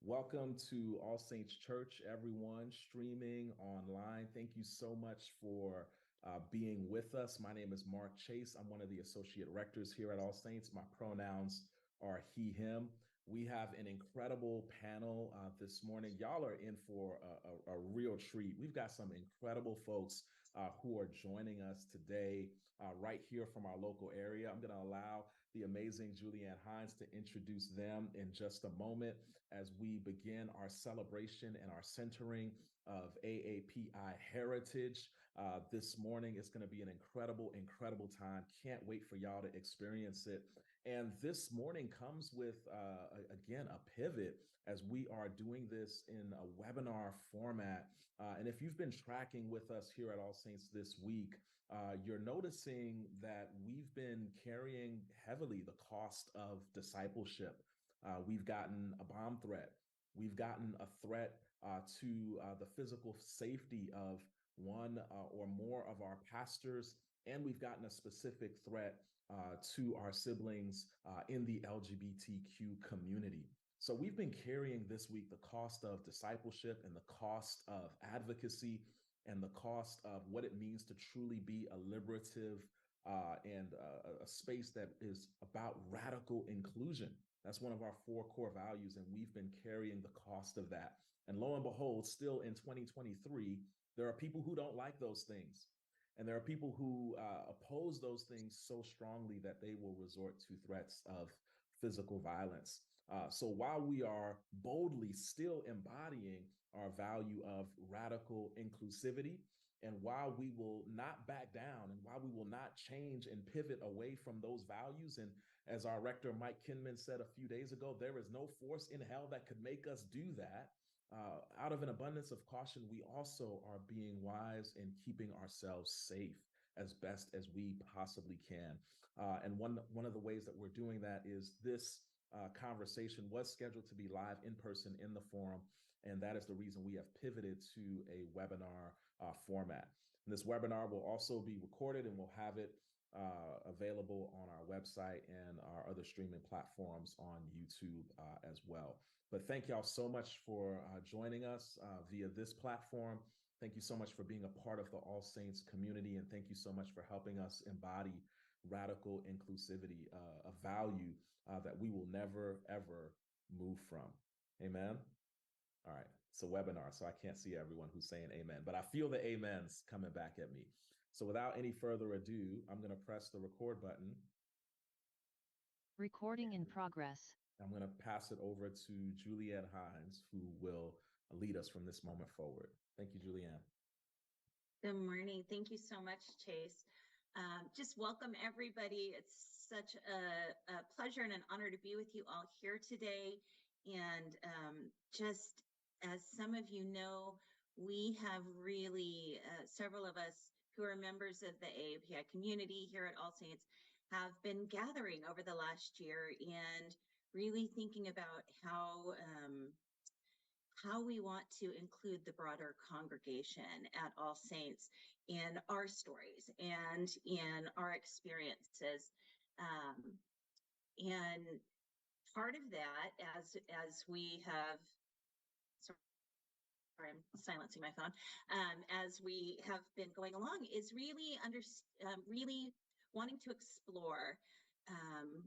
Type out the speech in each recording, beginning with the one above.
Welcome to All Saints Church, everyone streaming online. Thank you so much for being with us. My name is Mark Chase. I'm one of the associate rectors here at All Saints. My pronouns are he, him. We have an incredible panel this morning. Y'all are in for a real treat. We've got some incredible folks who are joining us today right here from our local area. I'm going to allow the amazing Julianne Hines to introduce them in just a moment as we begin our celebration and our centering of AAPI heritage. This morning is going to be an incredible time. Can't wait for y'all to experience it. And this morning comes with, again, a pivot as we are doing this in a webinar format. And if you've been tracking with us here at All Saints this week, you're noticing that we've been carrying heavily the cost of discipleship. We've gotten a bomb threat. We've gotten a threat to the physical safety of one or more of our pastors. And we've gotten a specific threat to our siblings in the LGBTQ community. So we've been carrying this week the cost of discipleship and the cost of advocacy and the cost of what it means to truly be a liberative and a space that is about radical inclusion. That's one of our 4 core values, and we've been carrying the cost of that. And lo and behold, still in 2023, there are people who don't like those things. And there are people who oppose those things so strongly that they will resort to threats of physical violence. So while we are boldly still embodying our value of radical inclusivity, and while we will not back down, and while we will not change and pivot away from those values, and as our rector Mike Kinman said a few days ago, there is no force in hell that could make us do that. Out of an abundance of caution, we also are being wise in keeping ourselves safe as best as we possibly can. And one of the ways that we're doing that is this conversation was scheduled to be live in person in the forum, and that is the reason we have pivoted to a webinar format. And this webinar will also be recorded, and we'll have it available on our website and our other streaming platforms on YouTube as well. But thank y'all so much for joining us via this platform. Thank you so much for being a part of the All Saints community, and thank you so much for helping us embody radical inclusivity, a value that we will never, ever move from. Amen. All right, it's a webinar, so I can't see everyone who's saying amen, but I feel the amens coming back at me. So without any further ado, I'm going to press the record button. Recording in progress. I'm going to pass it over to Julianne Hines, who will lead us from this moment forward. Thank you, Julianne. Good morning. Thank you so much, Chase. Just welcome everybody. It's such a pleasure and an honor to be with you all here today. And just as some of you know, we have really, several of us who are members of the AAPI community here at All Saints have been gathering over the last year and really thinking about how we want to include the broader congregation at All Saints in our stories and in our experiences. And part of that, as we have, sorry, I'm silencing my phone, as we have been going along, is really really wanting to explore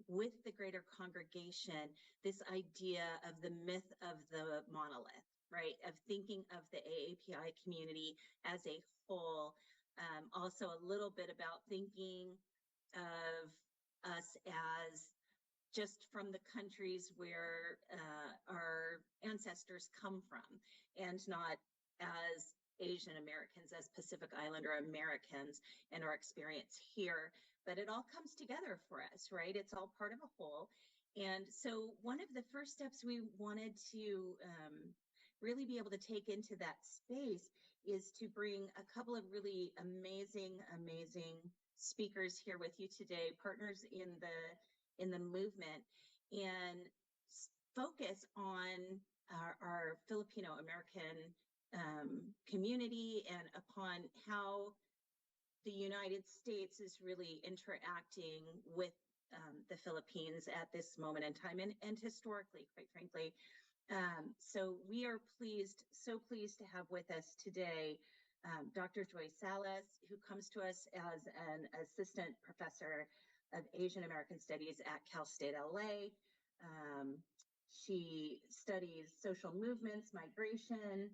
with the greater congregation this idea of the myth of the monolith, right? Of thinking of the AAPI community as a whole. Also a little bit about thinking of us as just from the countries where our ancestors come from, and not as Asian Americans, as Pacific Islander Americans and our experience here. But it all comes together for us, right? It's all part of a whole. And so one of the first steps we wanted to really be able to take into that space is to bring a couple of really amazing speakers here with you today, partners in the movement, and focus on our Filipino American community and upon how the United States is really interacting with the Philippines at this moment in time, and historically, quite frankly. So we are so pleased to have with us today Dr. Joy Salas, who comes to us as an assistant professor of Asian American Studies at Cal State L.A. She studies social movements, migration.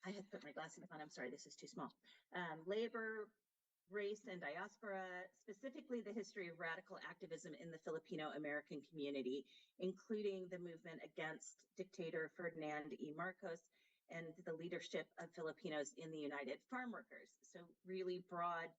I had put my glasses on. I'm sorry, this is too small. Labor, race, and diaspora, specifically the history of radical activism in the Filipino American community, including the movement against dictator Ferdinand E. Marcos and the leadership of Filipinos in the United Farm Workers. So really broad.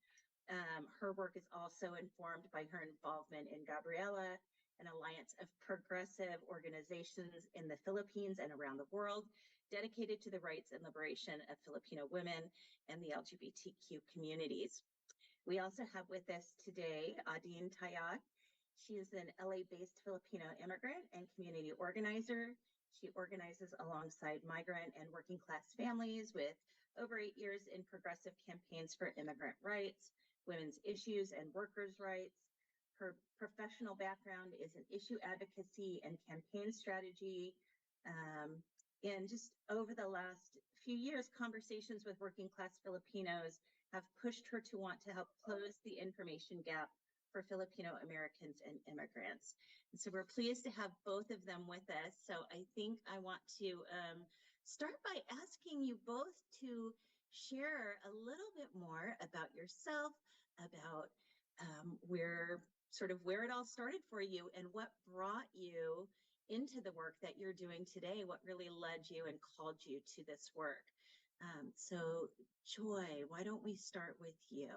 Her work is also informed by her involvement in Gabriela, an alliance of progressive organizations in the Philippines and around the world, dedicated to the rights and liberation of Filipino women and the LGBTQ communities. We also have with us today Adine Tayag. She is an LA-based Filipino immigrant and community organizer. She organizes alongside migrant and working class families with over 8 years in progressive campaigns for immigrant rights, women's issues, and workers' rights. Her professional background is in issue advocacy and campaign strategy. And just over the last few years, conversations with working class Filipinos have pushed her to want to help close the information gap for Filipino Americans and immigrants. And so we're pleased to have both of them with us. So I think I want to start by asking you both to share a little bit more about yourself, about where it all started for you and what brought you into the work that you're doing today, what really led you and called you to this work. So Joy, why don't we start with you?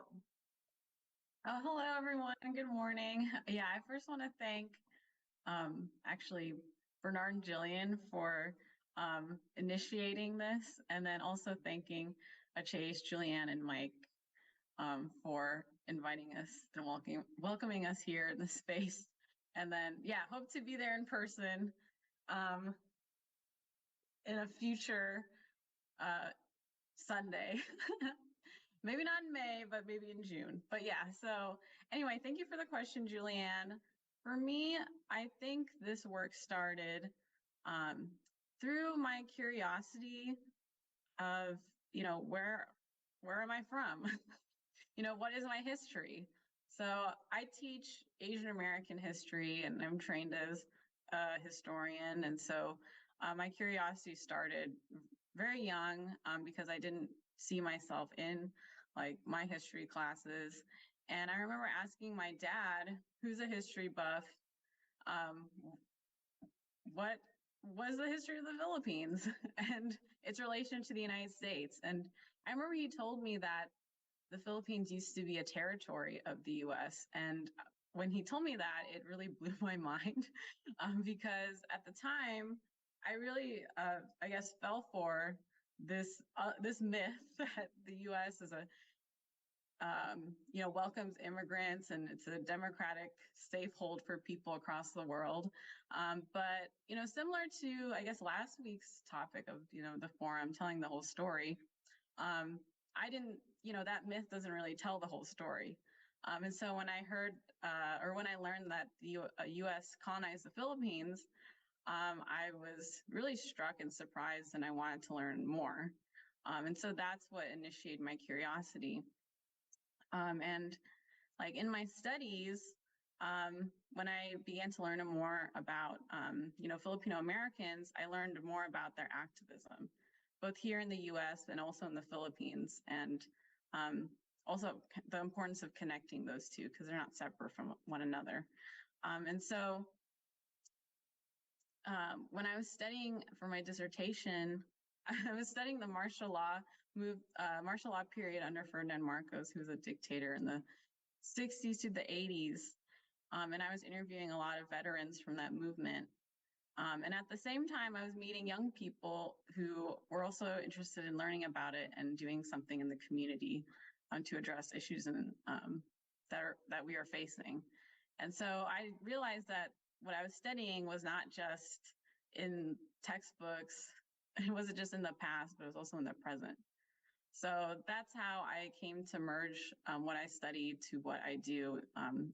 Oh, hello, everyone. Good morning. Yeah, I first want to thank actually Bernard and Jillian for initiating this, and then also thanking Chase, Julianne, and Mike for inviting us and welcoming us here in the space. And then, yeah, hope to be there in person in a future Sunday. Maybe not in May, but maybe in June. But yeah, so anyway, thank you for the question, Julianne. For me, I think this work started through my curiosity of, where am I from? What is my history? So I teach Asian American history and I'm trained as a historian. And so my curiosity started very young because I didn't see myself in like my history classes. And I remember asking my dad, who's a history buff, what was the history of the Philippines and its relation to the United States. And I remember he told me that the Philippines used to be a territory of the US. And when he told me that, it really blew my mind because at the time, I really, I guess, fell for this myth that the U.S. is a, welcomes immigrants and it's a democratic safe hold for people across the world. But, similar to, I guess, last week's topic of, the forum, telling the whole story, I didn't, that myth doesn't really tell the whole story. And so when I heard, or when I learned that the U.S. colonized the Philippines, I was really struck and surprised and I wanted to learn more. And so that's what initiated my curiosity. And like in my studies, when I began to learn more about, Filipino Americans, I learned more about their activism, both here in the US and also in the Philippines. And also the importance of connecting those two because they're not separate from one another. And so when I was studying for my dissertation, I was studying the martial law period under Ferdinand Marcos, who was a dictator in the 60s to the 80s. And I was interviewing a lot of veterans from that movement. And at the same time, I was meeting young people who were also interested in learning about it and doing something in the community to address issues that we are facing. And so I realized that what I was studying was not just in textbooks, it wasn't just in the past, but it was also in the present. So that's how I came to merge what I studied to what I do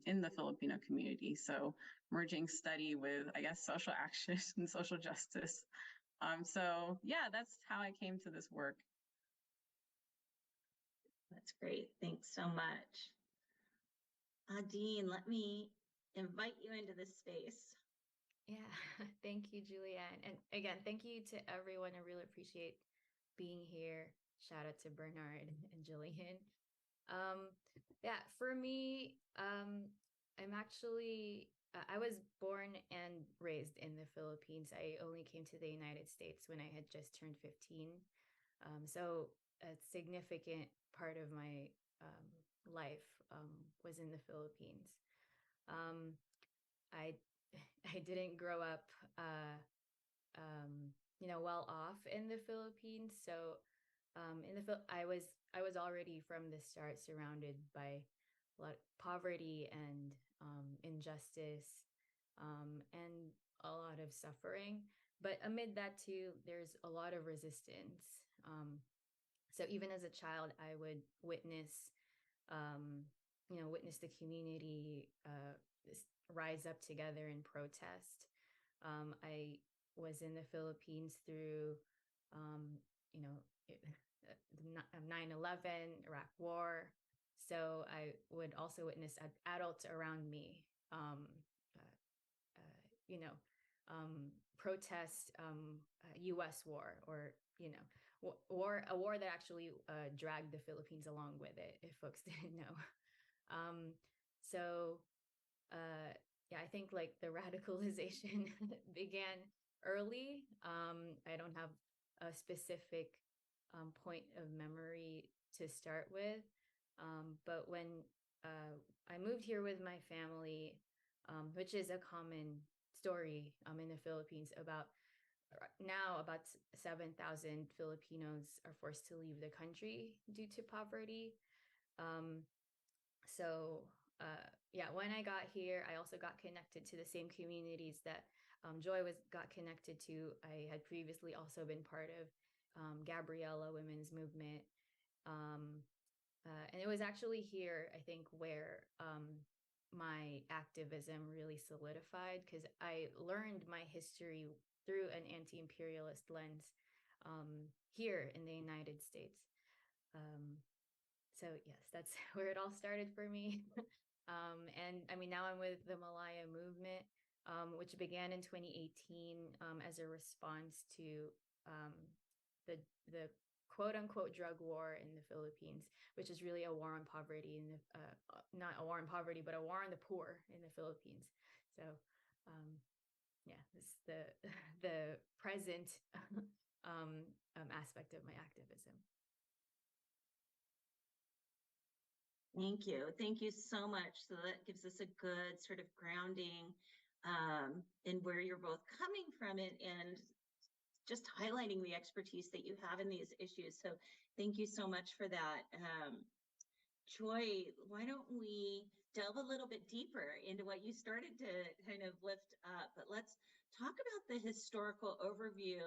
in the Filipino community. So merging study with, I guess, social action and social justice. So yeah, that's how I came to this work. That's great. Thanks so much. Dean, let me invite you into this space. Yeah, thank you, Julianne. And again, thank you to everyone. I really appreciate being here. Shout out to Bernard and Jillian. Yeah, for me, I'm actually, I was born and raised in the Philippines. I only came to the United States when I had just turned 15. So a significant part of my life was in the Philippines. I I didn't grow up well off in the Philippines. So I was already from the start surrounded by a lot of poverty and injustice and a lot of suffering. But amid that too, there's a lot of resistance. So even as a child, I would witness witness the community rise up together and protest. I was in the Philippines through 9/11, Iraq War. So I would also witness adults around me, protest U.S. war, or a war that actually dragged the Philippines along with it, if folks didn't know. Yeah, I think like the radicalization began early. I don't have a specific point of memory to start with. But when I moved here with my family, which is a common story in the Philippines, about 7,000 Filipinos are forced to leave the country due to poverty. When I got here, I also got connected to the same communities that Joy got connected to. I had previously also been part of Gabriella Women's Movement. And it was actually here, I think, where my activism really solidified, because I learned my history through an anti-imperialist lens here in the United States. So yes, that's where it all started for me. And I mean, now I'm with the Malaya movement, which began in 2018 as a response to the quote unquote drug war in the Philippines, which is really a war on poverty, in the not a war on poverty, but a war on the poor in the Philippines. So this is the present aspect of my activism. Thank you. Thank you so much. So that gives us a good sort of grounding in where you're both coming from, and just highlighting the expertise that you have in these issues. So thank you so much for that. Joy, why don't we delve a little bit deeper into what you started to kind of lift up, but let's talk about the historical overview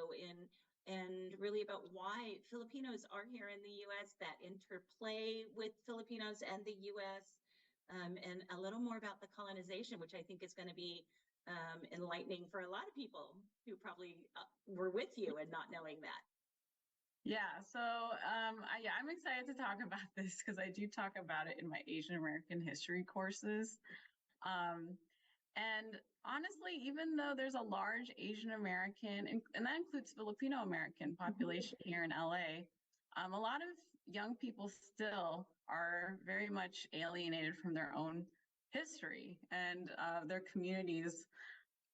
and really about why Filipinos are here in the U.S., that interplay with Filipinos and the U.S., and a little more about the colonization, which I think is going to be enlightening for a lot of people who probably were with you and not knowing that. Yeah, so I'm excited to talk about this because I do talk about it in my Asian American history courses. And honestly, even though there's a large Asian American, and that includes Filipino American population here in LA, a lot of young people still are very much alienated from their own history and their communities.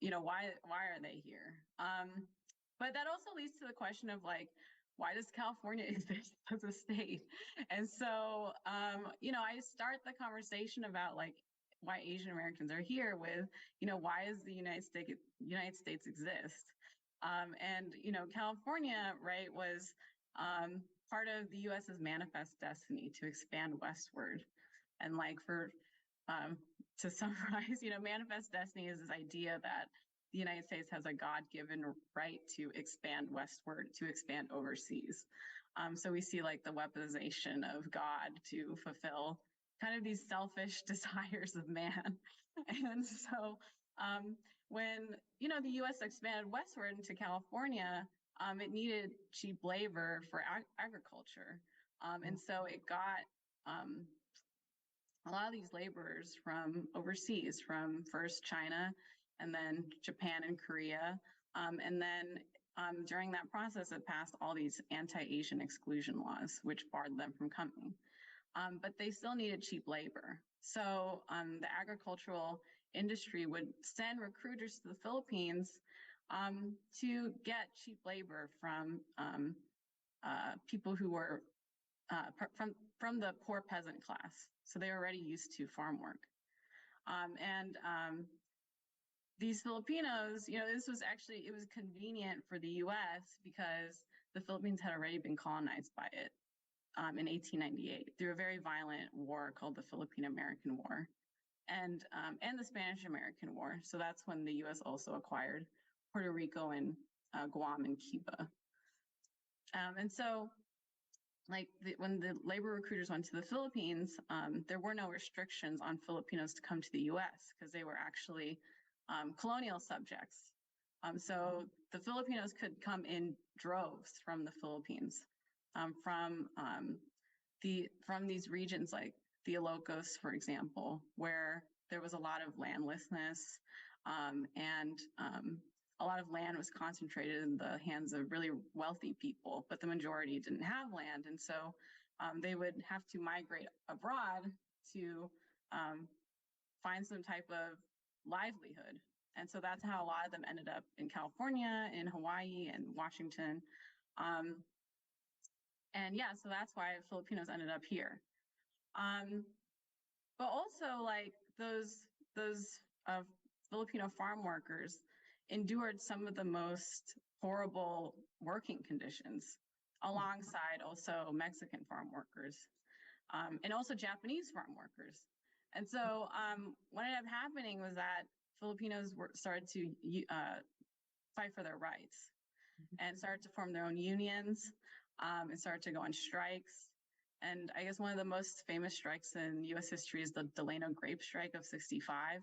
Why are they here? But that also leads to the question of like, why does California exist as a state? And so, I start the conversation about like why Asian Americans are here with, why does the United States exist? And California, right, was part of the U.S.'s manifest destiny to expand westward. And like to summarize, manifest destiny is this idea that the United States has a God-given right to expand westward, to expand overseas. So we see like the weaponization of God to fulfill kind of these selfish desires of man. And so when, you know, the US expanded westward into California, it needed cheap labor for agriculture. And so it got a lot of these laborers from overseas, from first China and then Japan and Korea. And then during that process, it passed all these anti-Asian exclusion laws, which barred them from coming. But they still needed cheap labor. So the agricultural industry would send recruiters to the Philippines to get cheap labor from people who were from the poor peasant class. So they were already used to farm work. These Filipinos, you know, this was actually, it was convenient for the US because the Philippines had already been colonized by it in 1898 through a very violent war called the Filipino American War and the Spanish American War. So that's when the US also acquired Puerto Rico and Guam and Cuba. And so like when the labor recruiters went to the Philippines, there were no restrictions on Filipinos to come to the US because they were actually colonial subjects. So the Filipinos could come in droves from the Philippines, from these regions like the Ilocos, for example, where there was a lot of landlessness and a lot of land was concentrated in the hands of really wealthy people, but the majority didn't have land. And so they would have to migrate abroad to find some type of livelihood. And so that's how a lot of them ended up in California, in Hawaii, and Washington. And yeah, so that's why Filipinos ended up here. But also like those Filipino farm workers endured some of the most horrible working conditions alongside also Mexican farm workers and also Japanese farm workers. And so what ended up happening was that Filipinos started to fight for their rights and started to form their own unions and started to go on strikes. And I guess one of the most famous strikes in US history is the Delano Grape Strike of '65.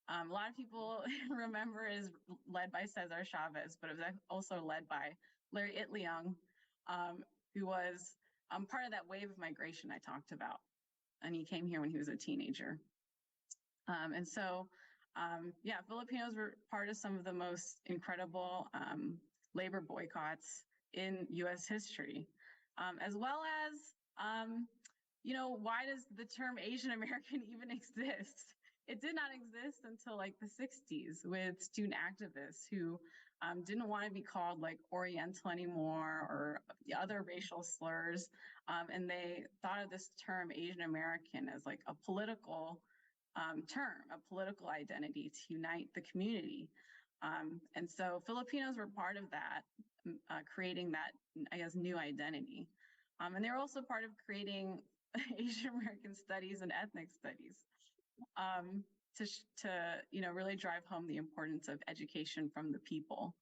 A lot of people remember it is led by Cesar Chavez, but it was also led by Larry Itliong, who was part of that wave of migration I talked about. And he came here when he was a teenager. And so, yeah, Filipinos were part of some of the most incredible labor boycotts in US history, as well as, you know, why does the term Asian American even exist? It did not exist until like the 60s with student activists who didn't want to be called like Oriental anymore or the other racial slurs. And they thought of this term Asian American as like a political term, a political identity to unite the community. And so Filipinos were part of that, creating that, I guess, new identity. And they were also part of creating Asian American studies and ethnic studies. To you know, really drive home the importance of education from the people.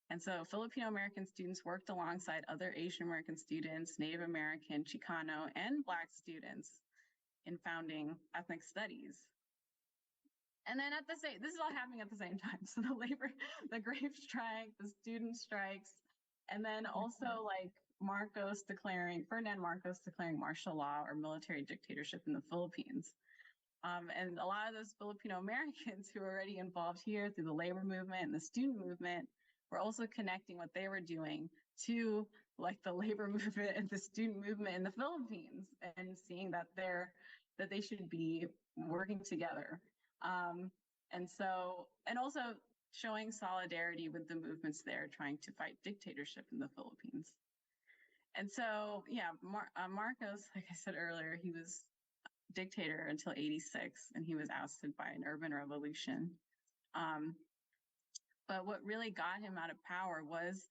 And so Filipino American students worked alongside other Asian American students, Native American, Chicano, and Black students in founding ethnic studies. And then at the same, this is all happening at the same time. So the grape strike, the student strikes, and then also like Ferdinand Marcos declaring martial law or military dictatorship in the Philippines. And a lot of those Filipino Americans who were already involved here through the labor movement and the student movement were also connecting what they were doing to like the labor movement and the student movement in the Philippines and seeing that they should be working together. And also showing solidarity with the movements there trying to fight dictatorship in the Philippines. And so, yeah, Marcos, like I said earlier, he was dictator until '86, and he was ousted by an urban revolution. But what really got him out of power was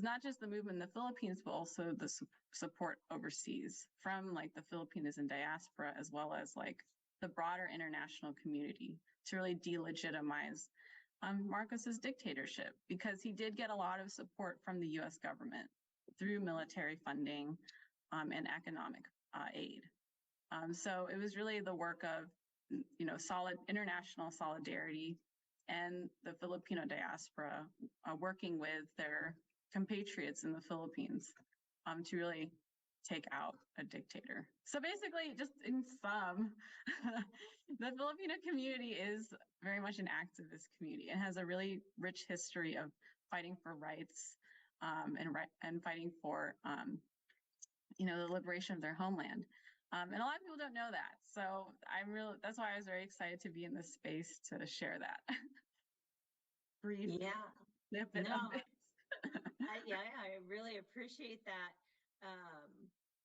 not just the movement in the Philippines, but also the support overseas from like the Filipinos in diaspora, as well as like the broader international community to really delegitimize Marcos's dictatorship, because he did get a lot of support from the U.S. government through military funding and economic aid. So it was really the work of, solid international solidarity and the Filipino diaspora working with their compatriots in the Philippines to really take out a dictator. So basically, just in sum, the Filipino community is very much an activist community and has a really rich history of fighting for rights and fighting for the liberation of their homeland. And a lot of people don't know that. So that's why I was very excited to be in this space to share that. Brief snippet of it. I really appreciate that.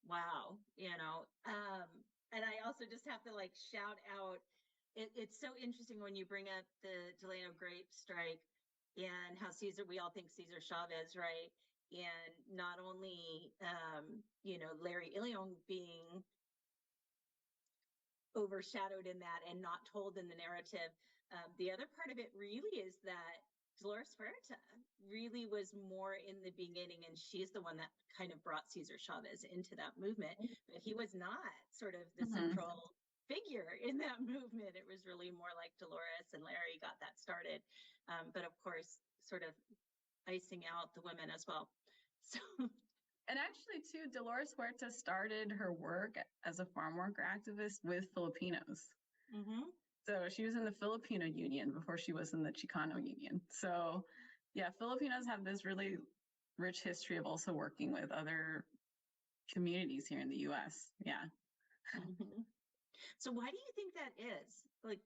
Wow, and I also just have to like shout out, it's so interesting when you bring up the Delano grape strike and how we all think Cesar Chavez, right? And not only, Larry Iliong being overshadowed in that and not told in the narrative. The other part of it really is that Dolores Huerta really was more in the beginning, and she's the one that kind of brought Cesar Chavez into that movement, but he was not sort of the central figure in that movement. It was really more like Dolores and Larry got that started. But of course, sort of icing out the women as well. So. And actually, too, Dolores Huerta started her work as a farm worker activist with Filipinos. So she was in the Filipino Union before she was in the Chicano Union. So yeah, Filipinos have this really rich history of also working with other communities here in the US. Yeah. So why do you think that is? Like,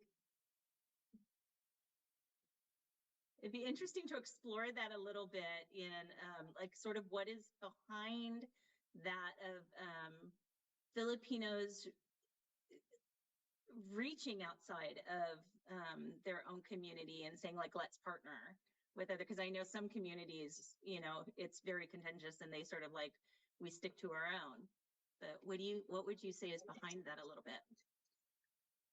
it'd be interesting to explore that a little bit in like sort of what is behind that of Filipinos reaching outside of their own community and saying like, let's partner with other, because I know some communities, it's very contentious and they sort of like, we stick to our own. But what would you say is behind that a little bit?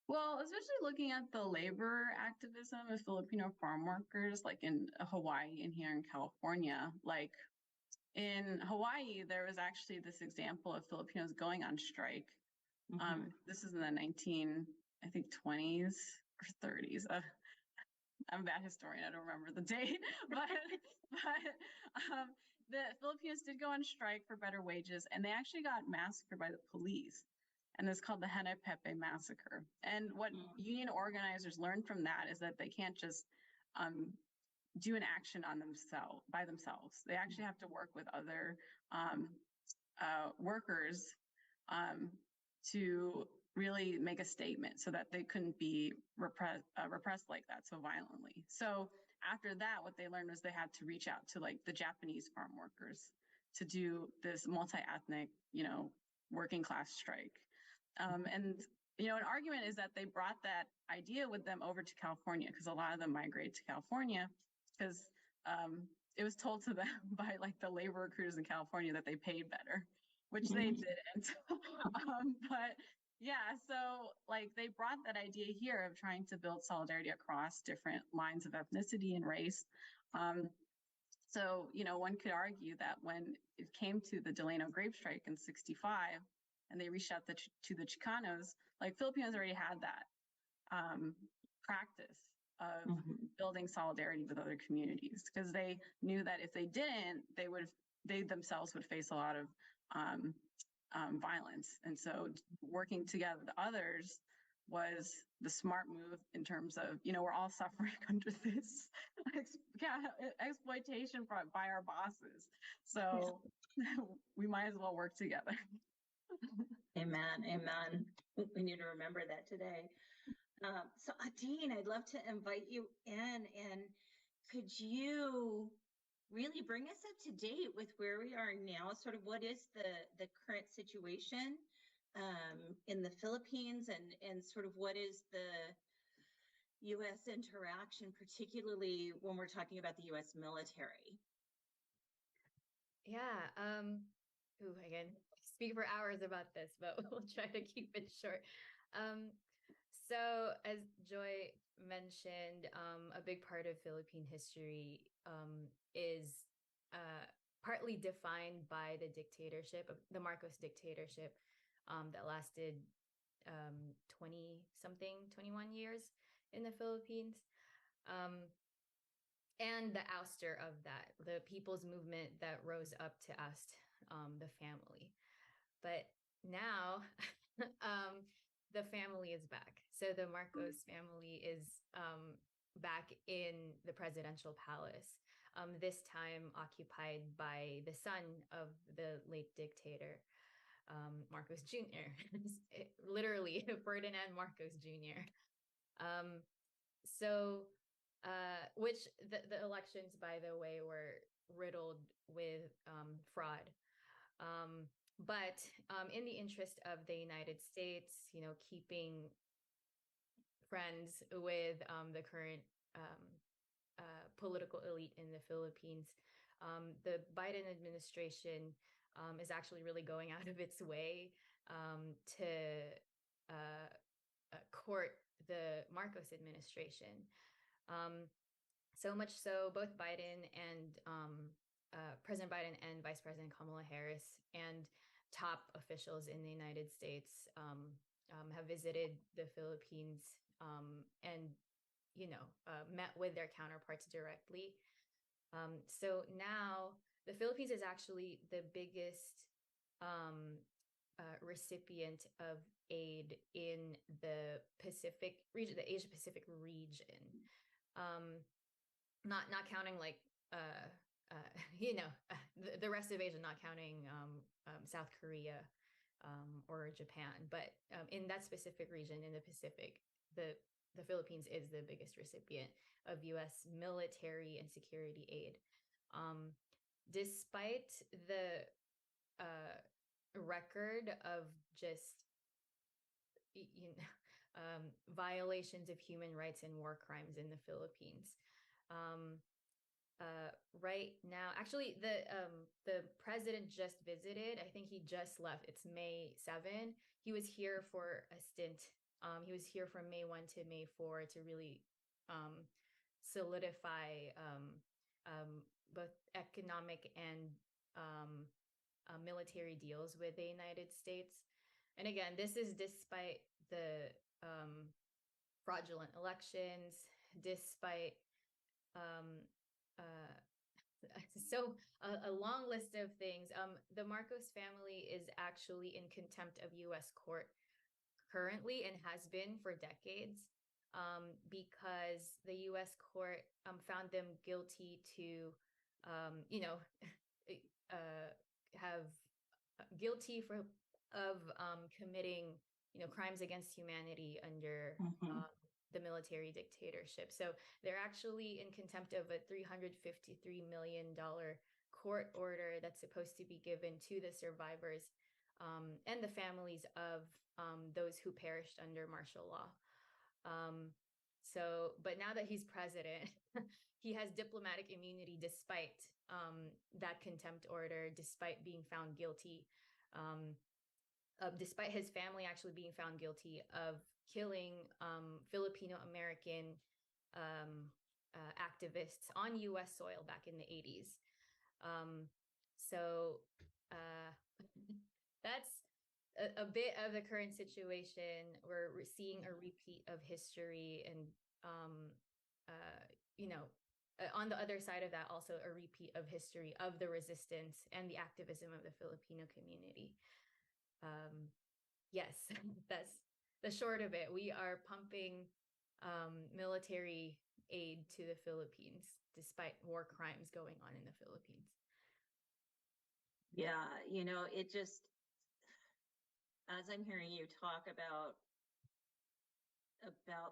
Well, especially looking at the labor activism of Filipino farm workers, like in Hawaii and here in California, like in Hawaii, there was actually this example of Filipinos going on strike. This is in the 20s or 30s. I'm a bad historian. I don't remember the date, but the Filipinos did go on strike for better wages, and they actually got massacred by the police. And it's called the Henepepe Massacre. And what union organizers learned from that is that they can't just do an action on by themselves. They actually have to work with other workers to really make a statement so that they couldn't be repressed like that so violently. So after that, what they learned was they had to reach out to like the Japanese farm workers to do this multi-ethnic, working class strike. And an argument is that they brought that idea with them over to California because a lot of them migrated to California because it was told to them by like the labor recruiters in California that they paid better, which they didn't. But yeah, so like they brought that idea here of trying to build solidarity across different lines of ethnicity and race. So, one could argue that when it came to the Delano grape strike in '65, and they reached out to the Chicanos, like Filipinos already had that practice of building solidarity with other communities because they knew that if they didn't, they themselves would face a lot of violence. And so working together with others was the smart move in terms of, we're all suffering under this exploitation by our bosses. So we might as well work together. Amen. Amen. We need to remember that today. So Adine, I'd love to invite you in, and could you really bring us up to date with where we are now? Sort of what is the current situation in the Philippines, and sort of what is the U.S. interaction, particularly when we're talking about the U.S. military? Yeah. Again, speak for hours about this, but we'll try to keep it short. So as Joy mentioned, a big part of Philippine history is partly defined by the dictatorship, the Marcos dictatorship, that lasted 21 years in the Philippines. And the ouster of that, the people's movement that rose up to oust the family. But now the family is back. So the Marcos family is back in the presidential palace, this time occupied by the son of the late dictator, Marcos Jr., literally Ferdinand Marcos Jr. Which the elections, by the way, were riddled with fraud. But in the interest of the United States, keeping friends with the current political elite in the Philippines, the Biden administration is actually really going out of its way to court the Marcos administration. So much so, both Biden and President Biden and Vice President Kamala Harris and top officials in the United States have visited the Philippines and met with their counterparts directly. So now the Philippines is actually the biggest recipient of aid in the Pacific region, the Asia Pacific region. Not counting like the rest of Asia, not counting South Korea or Japan, but in that specific region in the Pacific, the Philippines is the biggest recipient of U.S. military and security aid. Despite the record of just violations of human rights and war crimes in the Philippines. Right now, actually, the president just visited. I think he just left. It's May 7. He was here for a stint. He was here from May 1 to May 4 to really solidify both economic and military deals with the United States. And again, this is despite the fraudulent elections, despite so a long list of things. The Marcos family is actually in contempt of U.S. court currently and has been for decades, because the U.S. court found them guilty to, have guilty of committing, crimes against humanity under the military dictatorship. So they're actually in contempt of a $353 million court order that's supposed to be given to the survivors and the families of those who perished under martial law. But now that he's president, he has diplomatic immunity despite that contempt order, despite being found guilty, despite his family actually being found guilty of killing Filipino American activists on U.S. soil back in the 80s. That's a bit of the current situation. We're seeing a repeat of history, and on the other side of that, also a repeat of history of the resistance and the activism of the Filipino community. Yes, that's the short of it. We are pumping military aid to the Philippines despite war crimes going on in the Philippines. Yeah, it just, as I'm hearing you talk about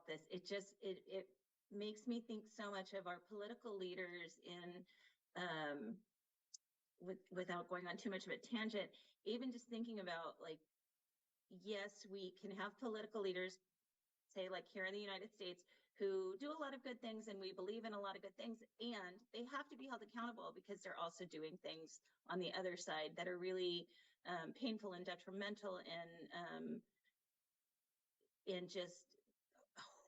this, it makes me think so much of our political leaders in without going on too much of a tangent, even just thinking about, like, yes, we can have political leaders, say like here in the United States, who do a lot of good things and we believe in a lot of good things, and they have to be held accountable because they're also doing things on the other side that are really painful and detrimental and just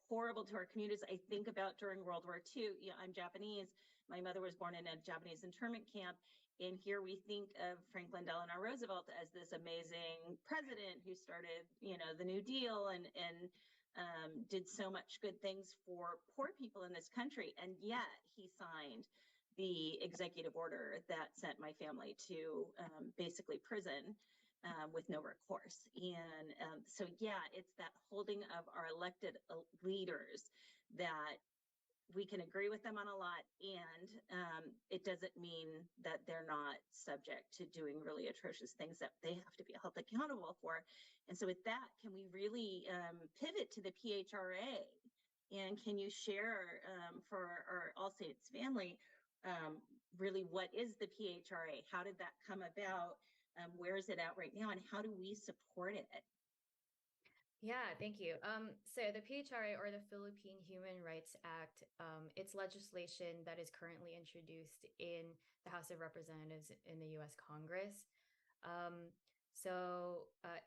horrible to our communities. I think about during World War II. You know, I'm Japanese. My mother was born in a Japanese internment camp. And here we think of Franklin Delano Roosevelt as this amazing president who started, you know, the New Deal and did so much good things for poor people in this country. And yet he signed the executive order that sent my family to basically prison with no recourse. And so, yeah, it's that holding of our elected leaders that we can agree with them on a lot, and it doesn't mean that they're not subject to doing really atrocious things that they have to be held accountable for. And so with that, can we really pivot to the PHRA? And can you share for our All Saints family, really what is the PHRA? How did that come about? Where is it at right now? And how do we support it? Yeah, thank you. So the PHRA, or the Philippine Human Rights Act, it's legislation that is currently introduced in the House of Representatives in the U.S. Congress.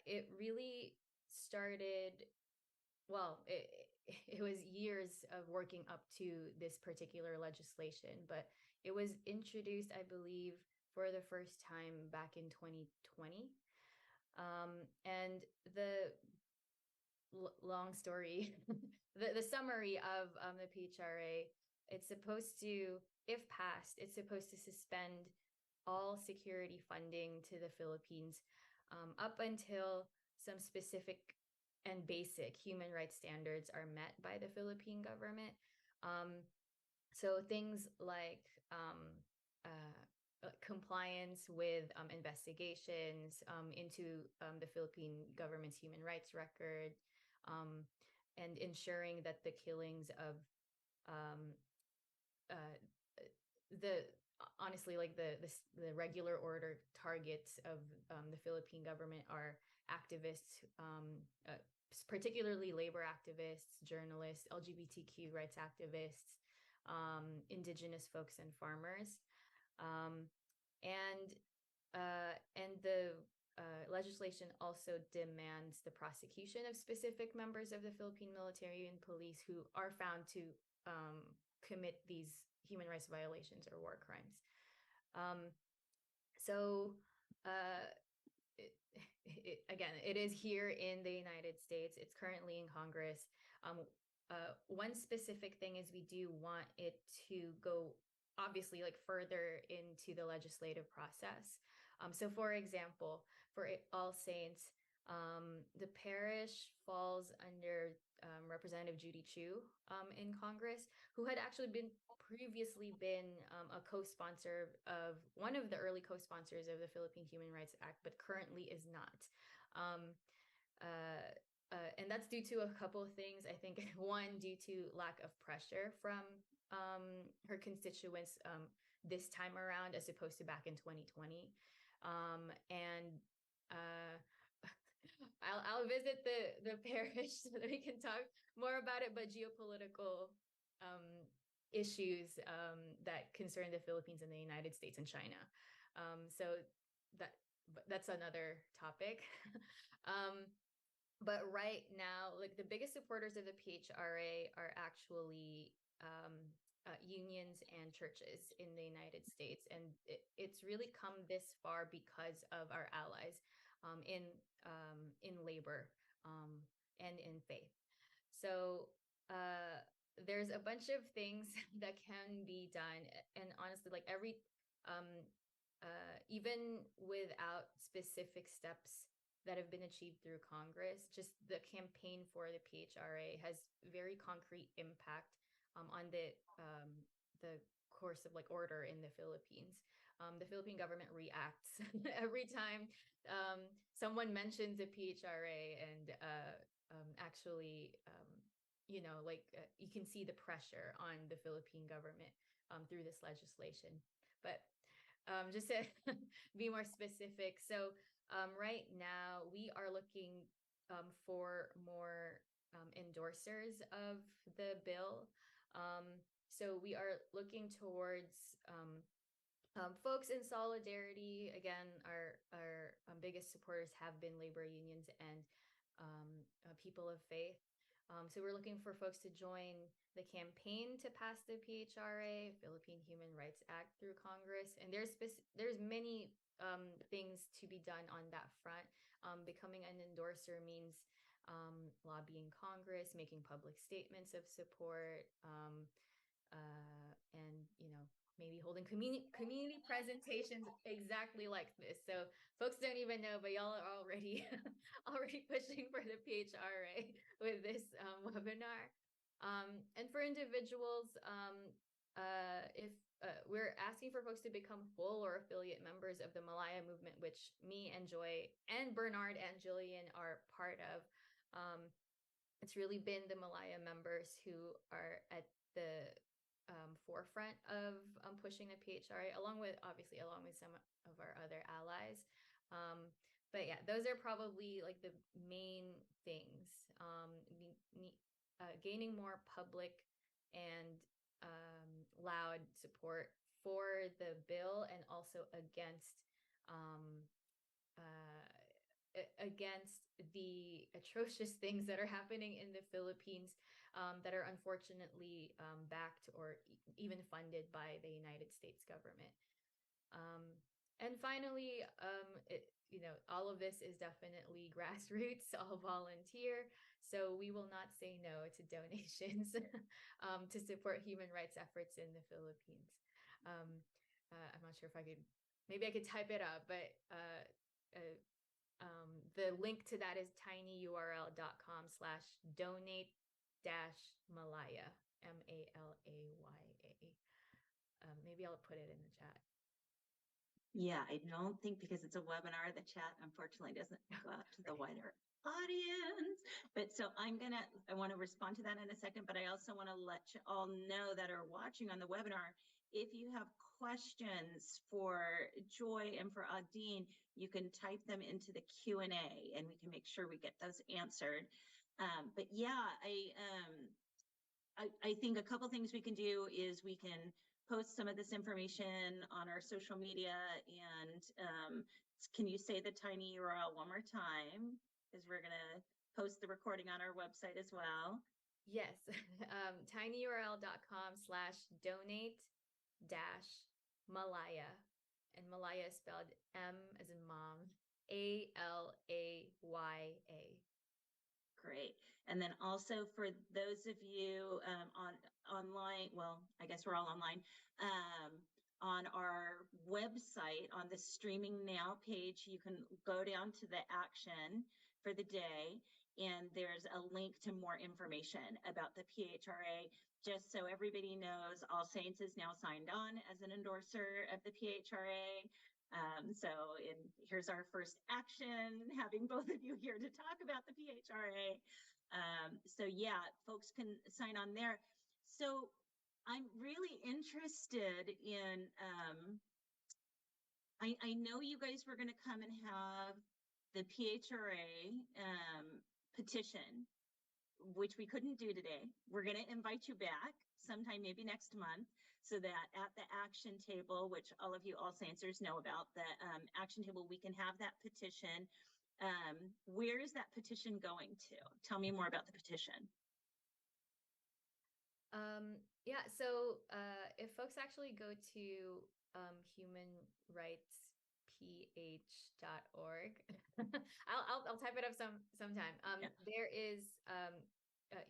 It really started, well, it was years of working up to this particular legislation, but it was introduced, I believe, for the first time back in 2020. And the long story, the summary of the PHRA, it's supposed to, if passed, it's supposed to suspend all security funding to the Philippines up until some specific and basic human rights standards are met by the Philippine government. So things like compliance with investigations into the Philippine government's human rights record, and ensuring that the killings of the regular order targets of the Philippine government are activists, particularly labor activists, journalists, LGBTQ rights activists, indigenous folks, and farmers. And the legislation also demands the prosecution of specific members of the Philippine military and police who are found to commit these human rights violations or war crimes. Again, it is here in the United States. It's currently in Congress. One specific thing is we do want it to go obviously like further into the legislative process. So for example, for All Saints, the parish falls under Representative Judy Chu in Congress, who had actually previously been a co-sponsor of one of the early co-sponsors of the Philippine Human Rights Act, but currently is not. And that's due to a couple of things. I think one, due to lack of pressure from her constituents this time around, as opposed to back in 2020. I'll visit the parish so that we can talk more about it, but geopolitical issues that concern the Philippines and the United States and China. So that's another topic. But right now, like the biggest supporters of the PHRA are actually unions and churches in the United States. And it's really come this far because of our allies in labor and in faith. So there's a bunch of things that can be done. And honestly, like even without specific steps that have been achieved through Congress, just the campaign for the PHRA has very concrete impact on the course of like order in the Philippines. The Philippine government reacts every time someone mentions the PHRA, and you can see the pressure on the Philippine government through this legislation. But just to be more specific, so right now we are looking for more endorsers of the bill. So we are looking towards folks in solidarity. Again, our biggest supporters have been labor unions and people of faith. So we're looking for folks to join the campaign to pass the PHRA, Philippine Human Rights Act, through Congress. And there's many things to be done on that front. Becoming an endorser means lobbying Congress, making public statements of support, and maybe holding community presentations exactly like this. So folks don't even know, but y'all are already pushing for the PHRA with this webinar. And for individuals, if we're asking for folks to become full or affiliate members of the Malaya movement, which me and Joy and Bernard and Jillian are part of. It's really been the Malaya members who are at the forefront of pushing the PHRA, along with some of our other allies. But yeah, those are probably like the main things. Gaining more public and loud support for the bill, and also against the atrocious things that are happening in the Philippines, that are unfortunately backed or even funded by the United States government. And finally, all of this is definitely grassroots, all volunteer. So we will not say no to donations to support human rights efforts in the Philippines. I'm not sure if maybe I could type it up, but the link to that is tinyurl.com/donate-malaya, MALAYA. Maybe I'll put it in the chat. Yeah, I don't think, because it's a webinar, the chat unfortunately doesn't go out to the wider audience. But so I want to respond to that in a second, but I also want to let you all know that are watching on the webinar, if you have questions for Joy and for Adine, you can type them into the Q&A and we can make sure we get those answered. But yeah, I think a couple things we can do is we can post some of this information on our social media, and can you say the tiny URL one more time? Because we're gonna post the recording on our website as well. Yes, tinyurl.com/donate-malaya, and Malaya is spelled M as in mom, ALAYA. Great. And then also for those of you online, well, I guess we're all online, on our website, on the Streaming Now page, you can go down to the action for the day, and there's a link to more information about the PHRA. Just so everybody knows, All Saints is now signed on as an endorser of the PHRA. So here's our first action, having both of you here to talk about the PHRA. So yeah, folks can sign on there. So I'm really interested in, I know you guys were going to come and have the PHRA petition, which we couldn't do today. We're going to invite you back sometime, maybe next month, so that at the action table, which all of you All Saintsers know about, the action table, we can have that petition. Where is that petition going to? Tell me more about the petition. Yeah, so if folks actually go to humanrightsph.org, I'll type it up sometime. Yeah. There is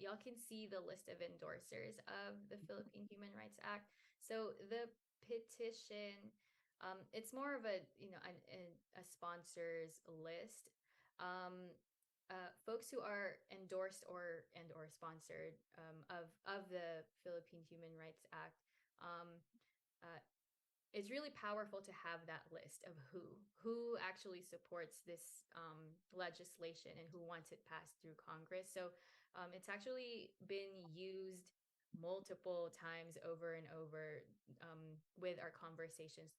y'all can see the list of endorsers of the Philippine Human Rights Act. So the petition, it's more of a a sponsors list. Folks who are endorsed or sponsored of the Philippine Human Rights Act. It's really powerful to have that list of who actually supports this legislation and who wants it passed through Congress. So it's actually been used multiple times over and over with our conversations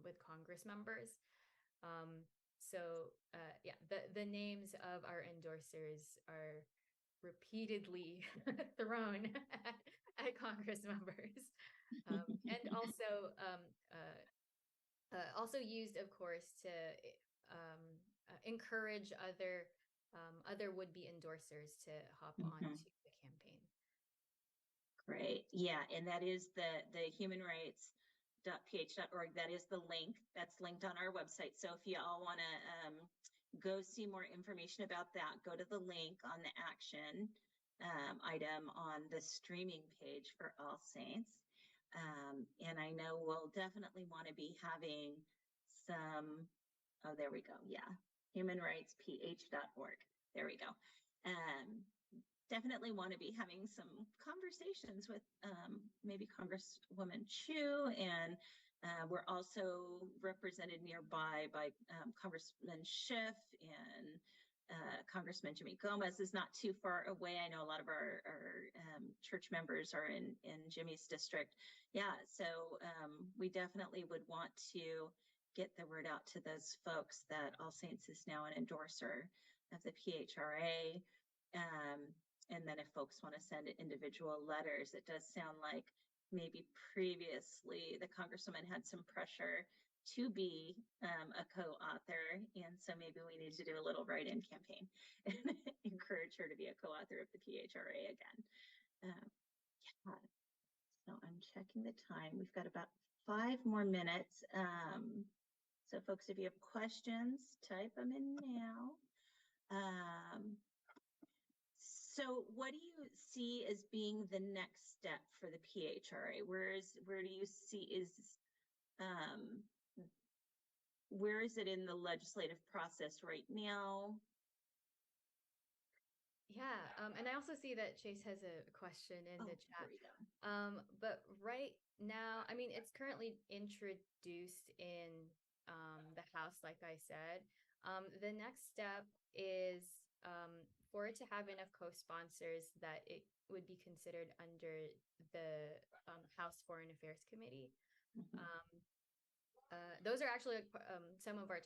with Congress members. So yeah, the names of our endorsers are repeatedly thrown at Congress members, and also used, of course, to encourage other other would-be endorsers to hop onto the campaign. Great. Yeah, and that is the humanrights.ph.org. That is the link that's linked on our website. So if you all want to go see more information about that, go to the link on the action item on the streaming page for All Saints. And I know we'll definitely want to be having some, oh, there we go. Yeah, humanrightsph.org. There we go. Definitely want to be having some conversations with maybe Congresswoman Chu, and we're also represented nearby by Congressman Schiff, and Congressman Jimmy Gomez is not too far away. I know a lot of our church members are in Jimmy's district. Yeah, so we definitely would want to get the word out to those folks that All Saints is now an endorser of the PHRA. And then if folks want to send individual letters, it does sound like maybe previously the Congresswoman had some pressure to be a co-author. And so maybe we need to do a little write-in campaign and encourage her to be a co-author of the PHRA again. Yeah. So I'm checking the time. We've got about 5 more minutes. So folks, if you have questions, type them in now. So what do you see as being the next step for the PHRA? Where do you see where is it in the legislative process right now? Yeah, and I also see that Chase has a question in the chat. There we go. But right now, I mean, it's currently introduced in the House, like I said. The next step is for it to have enough co-sponsors that it would be considered under the House Foreign Affairs Committee. Those are actually some of our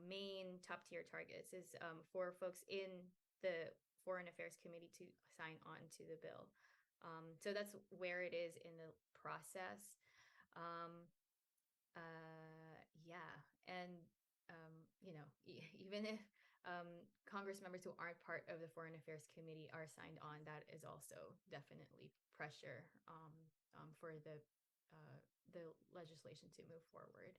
main top-tier targets is for folks in the Foreign Affairs Committee to sign on to the bill. So that's where it is in the process. Yeah, and you know, even if Congress members who aren't part of the Foreign Affairs Committee are signed on, that is also definitely pressure for the legislation to move forward.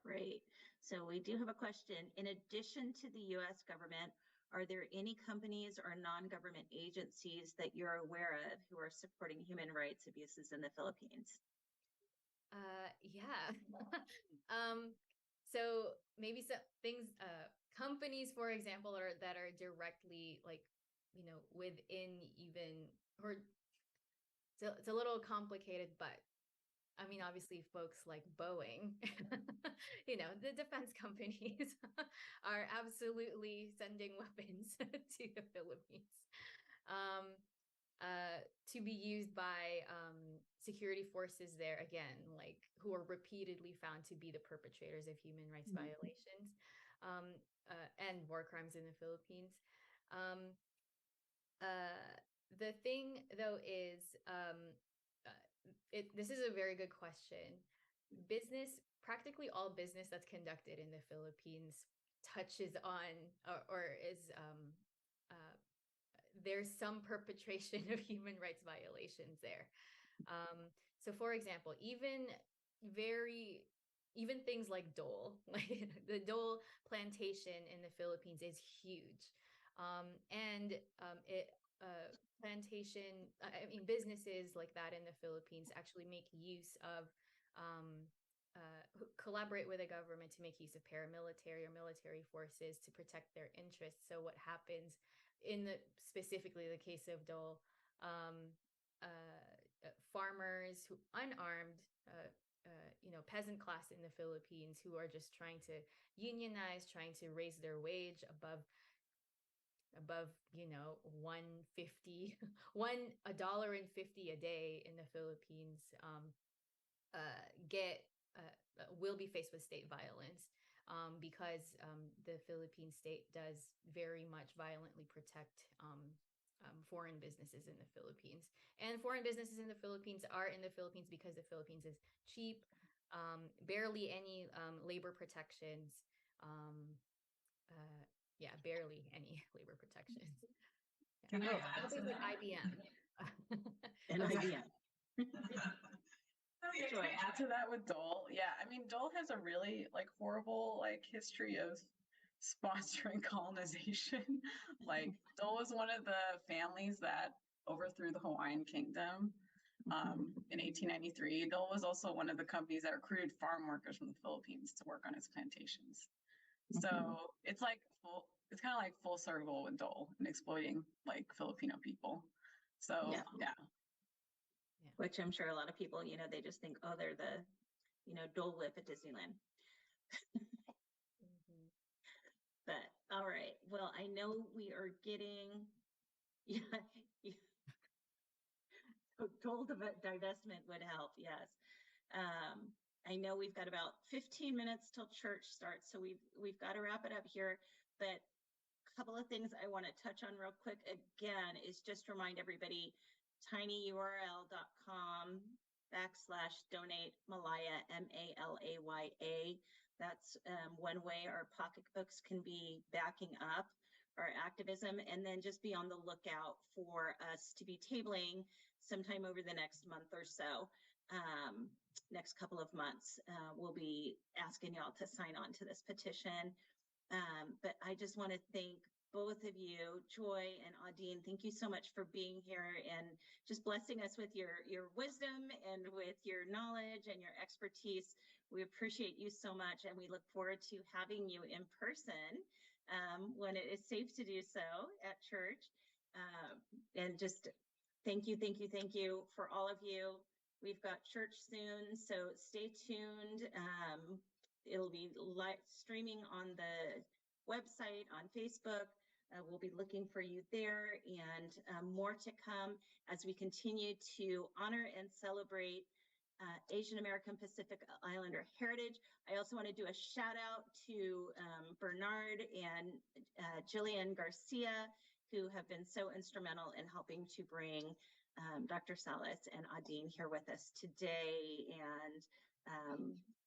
Great. So we do have a question. In addition to the U.S. government, are there any companies or non-government agencies that you're aware of who are supporting human rights abuses in the Philippines? Yeah. So maybe some things, companies, for example, that are directly like, you know, within even, or it's a little complicated, but I mean, obviously folks like Boeing, you know, the defense companies are absolutely sending weapons to the Philippines. To be used by security forces there, again, like who are repeatedly found to be the perpetrators of human rights violations and war crimes in the Philippines. The thing though is, this is a very good question. Practically all business that's conducted in the Philippines touches on or is there's some perpetration of human rights violations there. So for example, even things like Dole, like the Dole plantation in the Philippines is huge. Businesses like that in the Philippines actually make use of collaborate with the government to make use of paramilitary or military forces to protect their interests. So what happens in specifically the case of Dole, farmers who unarmed, you know, peasant class in the Philippines who are just trying to unionize, trying to raise their wage above, you know, $1.50 a day in the Philippines, will be faced with state violence because the Philippine state does very much violently protect foreign businesses in the Philippines. And foreign businesses in the Philippines are in the Philippines because the Philippines is cheap, barely any labor protections, yeah, barely any labor protections. Can you Oh, add things to like that? IBM. And IBM. Oh, yeah, can I add to that with Dole? Yeah, I mean, Dole has a really like horrible like history of sponsoring colonization. Like Dole was one of the families that overthrew the Hawaiian Kingdom in 1893. Dole was also one of the companies that recruited farm workers from the Philippines to work on its plantations. So it's like it's kind of like full circle with Dole and exploiting like Filipino people. So yeah. Which I'm sure a lot of people, they just think, oh, they're the, Dole Whip at Disneyland. But all right. Well, I know we are getting, Dole divestment would help. Yes. I know we've got about 15 minutes till church starts, so we've got to wrap it up here. But a couple of things I want to touch on real quick again is just remind everybody, tinyurl.com/donate Malaya, Malaya. That's one way our pocketbooks can be backing up our activism, and then just be on the lookout for us to be tabling sometime over the next month or so. Next couple of months, we'll be asking y'all to sign on to this petition. But I just want to thank both of you, Joy and Adine. Thank you so much for being here and just blessing us with your wisdom and with your knowledge and your expertise. We appreciate you so much, and we look forward to having you in person when it is safe to do so at church. And just thank you for all of you. We've got church soon, so stay tuned. It'll be live streaming on the website, on Facebook. We'll be looking for you there, and more to come as we continue to honor and celebrate Asian American Pacific Islander heritage. I also want to do a shout out to Bernard and Jillian Garcia, who have been so instrumental in helping to bring Dr. Salas and Adine here with us today, and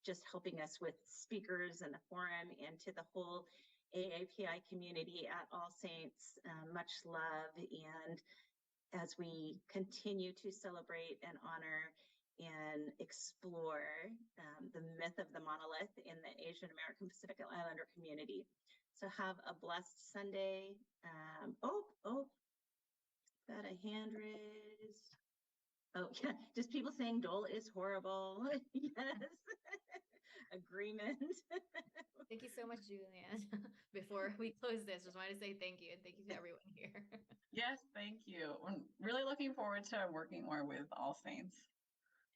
just helping us with speakers and the forum, and to the whole AAPI community at All Saints. Much love, and as we continue to celebrate and honor and explore the myth of the monolith in the Asian American Pacific Islander community. So have a blessed Sunday. Got a hand raised. Oh, yeah, just people saying Dole is horrible. Yes. Agreement. Thank you so much, Julianne. Before we close this, just wanted to say thank you, and thank you to everyone here. Yes, thank you. I'm really looking forward to working more with All Saints.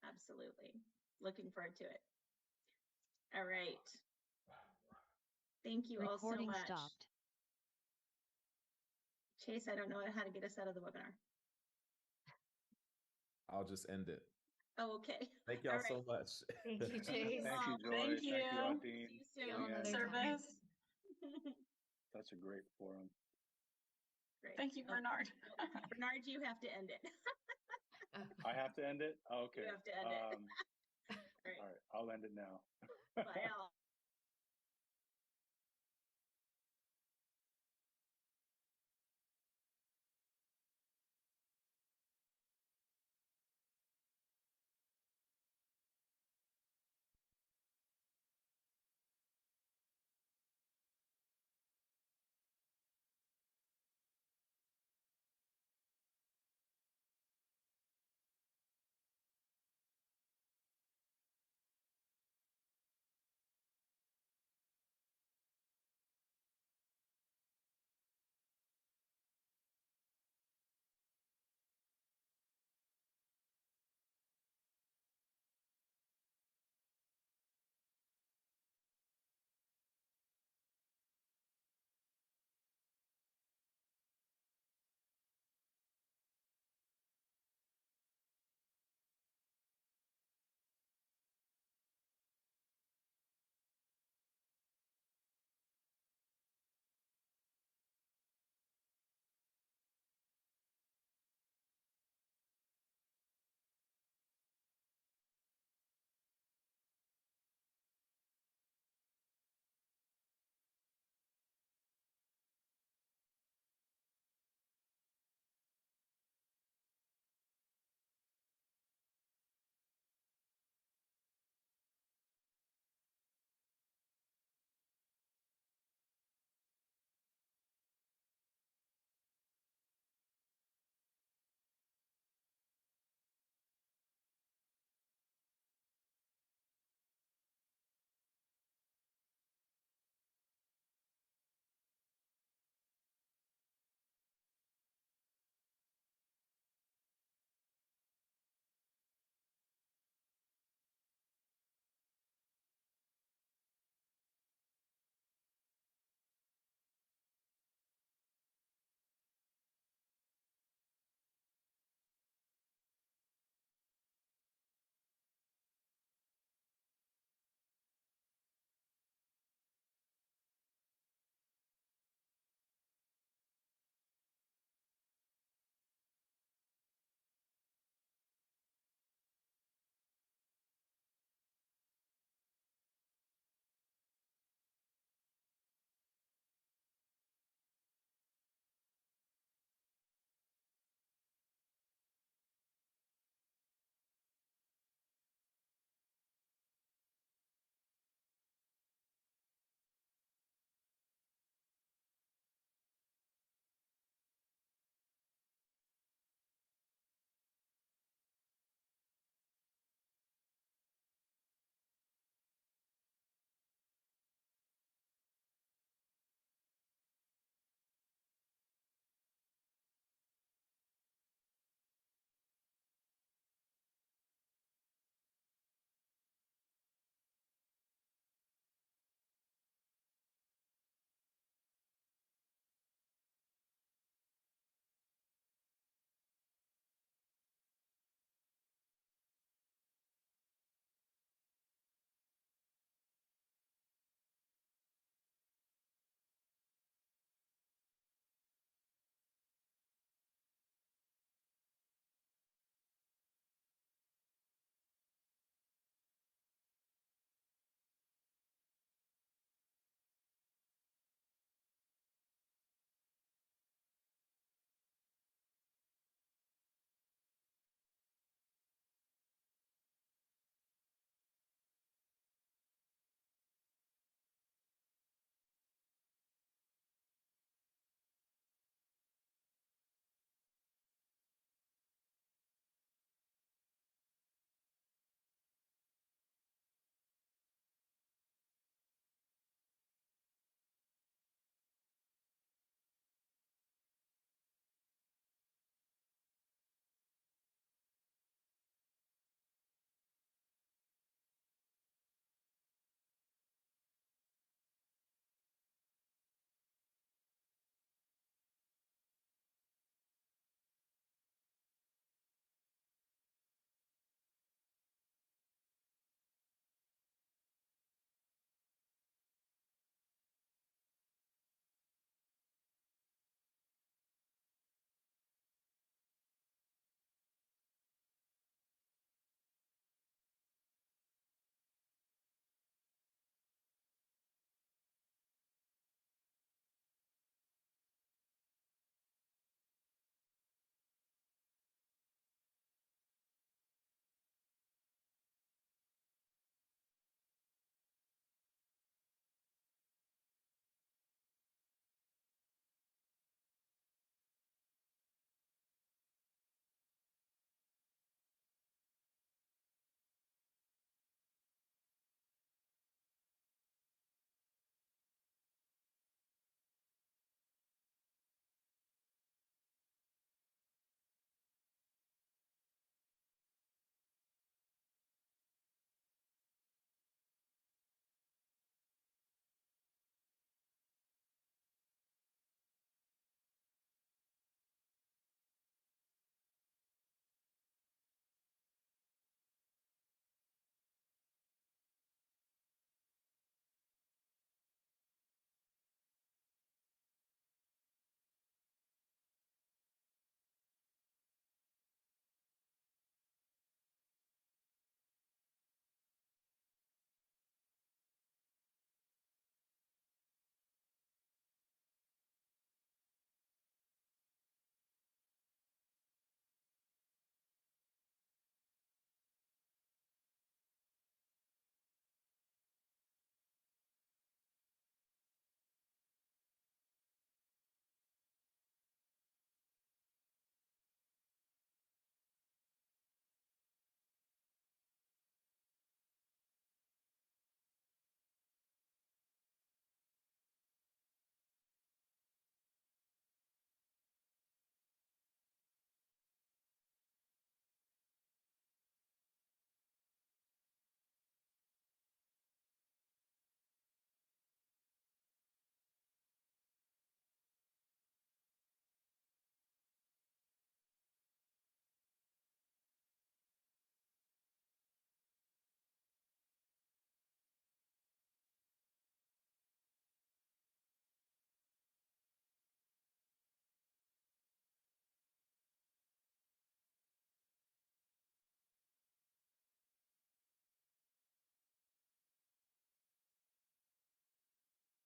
Absolutely. Looking forward to it. All right. Thank you all so much. Stopped. Chase, I don't know how to get us out of the webinar. I'll just end it. Oh, okay. Thank y'all so much. Thank you, Chase. Thank you, Joy. Thank you. Thank you, Adine. See you soon. Service. That's a great forum. Great. Thank you, Bernard. Bernard, you have to end it. I have to end it? Okay. You have to end it. All right, I'll end it now. Bye, all.